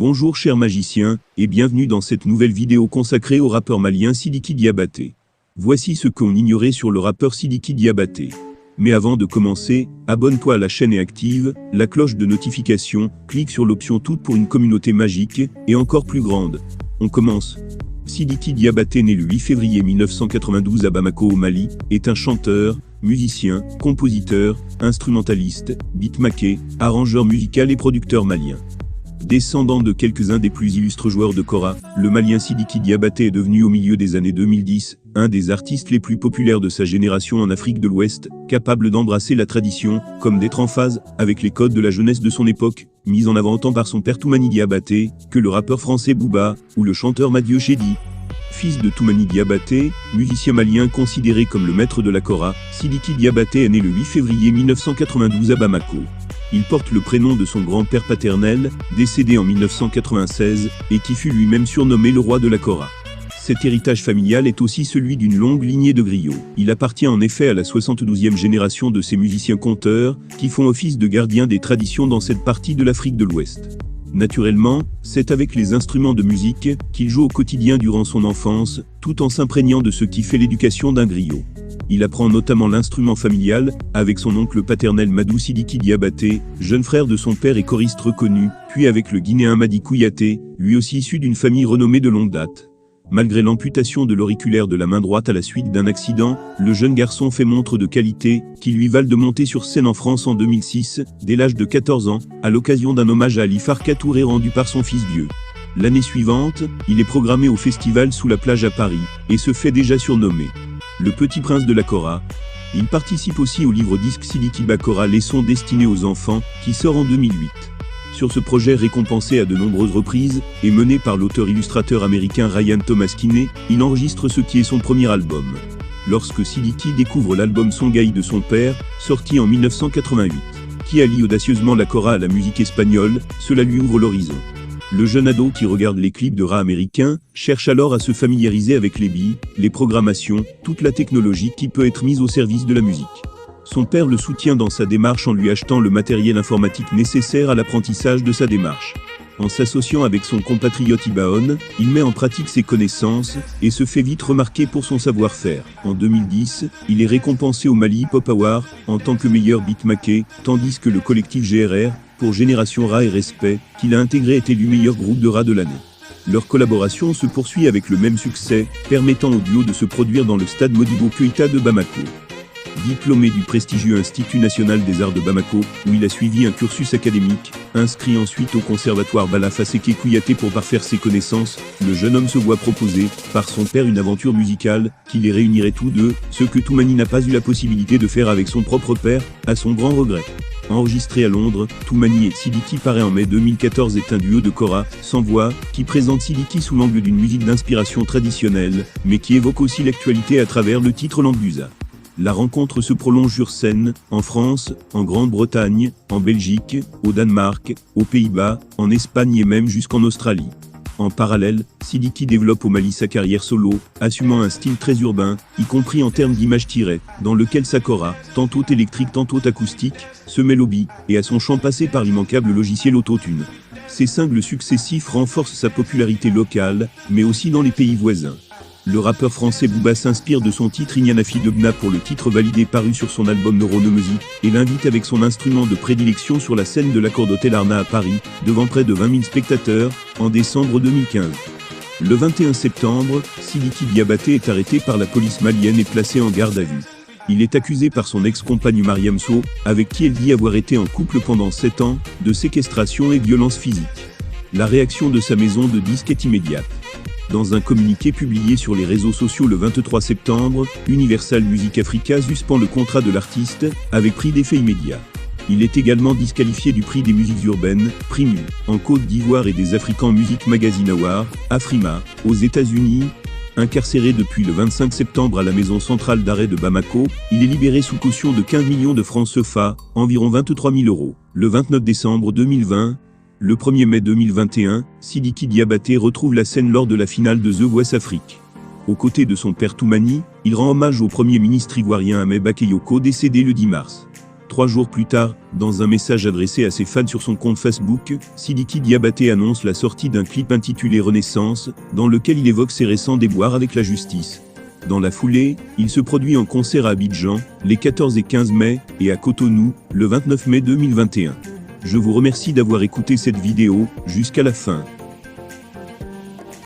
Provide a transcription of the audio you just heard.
Bonjour chers magiciens, et bienvenue dans cette nouvelle vidéo consacrée au rappeur malien Sidiki Diabaté. Voici ce qu'on ignorait sur le rappeur Sidiki Diabaté. Mais avant de commencer, abonne-toi à la chaîne et active la cloche de notification, clique sur l'option toute pour une communauté magique, et encore plus grande. On commence. Sidiki Diabaté, né le 8 février 1992 à Bamako au Mali, est un chanteur, musicien, compositeur, instrumentaliste, beatmaker, arrangeur musical et producteur malien. Descendant de quelques-uns des plus illustres joueurs de kora, le malien Sidiki Diabaté est devenu au milieu des années 2010, un des artistes les plus populaires de sa génération en Afrique de l'Ouest, capable d'embrasser la tradition, comme d'être en phase avec les codes de la jeunesse de son époque, mis en avant tant par son père Toumani Diabaté, que le rappeur français Booba, ou le chanteur Madieu Chedi. Fils de Toumani Diabaté, musicien malien considéré comme le maître de la kora, Sidiki Diabaté est né le 8 février 1992 à Bamako. Il porte le prénom de son grand-père paternel, décédé en 1996, et qui fut lui-même surnommé le roi de la kora. Cet héritage familial est aussi celui d'une longue lignée de griots. Il appartient en effet à la 72e génération de ces musiciens conteurs, qui font office de gardiens des traditions dans cette partie de l'Afrique de l'Ouest. Naturellement, c'est avec les instruments de musique qu'il joue au quotidien durant son enfance, tout en s'imprégnant de ce qui fait l'éducation d'un griot. Il apprend notamment l'instrument familial, avec son oncle paternel Madou Sidiki Diabaté, jeune frère de son père et choriste reconnu, puis avec le Guinéen Madi Kouyaté, lui aussi issu d'une famille renommée de longue date. Malgré l'amputation de l'auriculaire de la main droite à la suite d'un accident, le jeune garçon fait montre de qualité, qui lui valent de monter sur scène en France en 2006, dès l'âge de 14 ans, à l'occasion d'un hommage à Ali Farka Touré rendu par son fils vieux. L'année suivante, il est programmé au festival Sous la plage à Paris, et se fait déjà surnommer le petit prince de la kora. Il participe aussi au livre-disque Sidiki Bakora, les sons destinés aux enfants, qui sort en 2008. Sur ce projet récompensé à de nombreuses reprises, et mené par l'auteur-illustrateur américain Ryan Thomas Kinney, il enregistre ce qui est son premier album. Lorsque Sidiki découvre l'album Songhai de son père, sorti en 1988, qui allie audacieusement la kora à la musique espagnole, cela lui ouvre l'horizon. Le jeune ado qui regarde les clips de rap américains, cherche alors à se familiariser avec les billes, les programmations, toute la technologie qui peut être mise au service de la musique. Son père le soutient dans sa démarche en lui achetant le matériel informatique nécessaire à l'apprentissage de sa démarche. En s'associant avec son compatriote Ibaon, il met en pratique ses connaissances, et se fait vite remarquer pour son savoir-faire. En 2010, il est récompensé au Mali Hip Hop Award, en tant que meilleur beatmaker, tandis que le collectif GRR, pour Génération Ra et Respect, qu'il a intégré est élu meilleur groupe de rap de l'année. Leur collaboration se poursuit avec le même succès, permettant au duo de se produire dans le stade Modibo Keïta de Bamako. Diplômé du prestigieux Institut national des arts de Bamako, où il a suivi un cursus académique, inscrit ensuite au conservatoire Balafa Séké Kouyaté pour parfaire ses connaissances, le jeune homme se voit proposer, par son père, une aventure musicale, qui les réunirait tous deux, ce que Toumani n'a pas eu la possibilité de faire avec son propre père, à son grand regret. Enregistré à Londres, Toumani et Sidiki paraît en mai 2014 est un duo de kora, sans voix, qui présente Sidiki sous l'angle d'une musique d'inspiration traditionnelle, mais qui évoque aussi l'actualité à travers le titre Lambuza. La rencontre se prolonge sur scène, en France, en Grande-Bretagne, en Belgique, au Danemark, aux Pays-Bas, en Espagne et même jusqu'en Australie. En parallèle, Sidiki développe au Mali sa carrière solo, assumant un style très urbain, y compris en termes d'image tirée, dans lequel sa kora, tantôt électrique tantôt acoustique, se mêle au beat, et à son chant passé par l'immanquable logiciel Autotune. Ces singles successifs renforcent sa popularité locale, mais aussi dans les pays voisins. Le rappeur français Booba s'inspire de son titre Ignanafi Debna pour le titre validé paru sur son album Neuronomosie, et l'invite avec son instrument de prédilection sur la scène de l'Accord d'Hôtel Arna à Paris, devant près de 20 000 spectateurs, en décembre 2015. Le 21 septembre, Sidiki Diabaté est arrêté par la police malienne et placé en garde à vue. Il est accusé par son ex-compagne Mariam Sow, avec qui elle dit avoir été en couple pendant 7 ans, de séquestration et violence physique. La réaction de sa maison de disques est immédiate. Dans un communiqué publié sur les réseaux sociaux le 23 septembre, Universal Music Africa suspend le contrat de l'artiste, avec prix d'effet immédiat. Il est également disqualifié du prix des musiques urbaines, Primu, en Côte d'Ivoire et des African Music Magazine Awards, Afrima, aux États-Unis. Incarcéré depuis le 25 septembre à la maison centrale d'arrêt de Bamako, il est libéré sous caution de 15 millions de francs CFA, environ 23 000 €. Le 29 décembre 2020, le 1er mai 2021, Sidiki Diabaté retrouve la scène lors de la finale de The Voice Afrique. Aux côtés de son père Toumani, il rend hommage au premier ministre ivoirien Ahmed Bakayoko décédé le 10 mars. 3 jours plus tard, dans un message adressé à ses fans sur son compte Facebook, Sidiki Diabaté annonce la sortie d'un clip intitulé Renaissance, dans lequel il évoque ses récents déboires avec la justice. Dans la foulée, il se produit en concert à Abidjan, les 14 et 15 mai, et à Cotonou, le 29 mai 2021. Je vous remercie d'avoir écouté cette vidéo, jusqu'à la fin.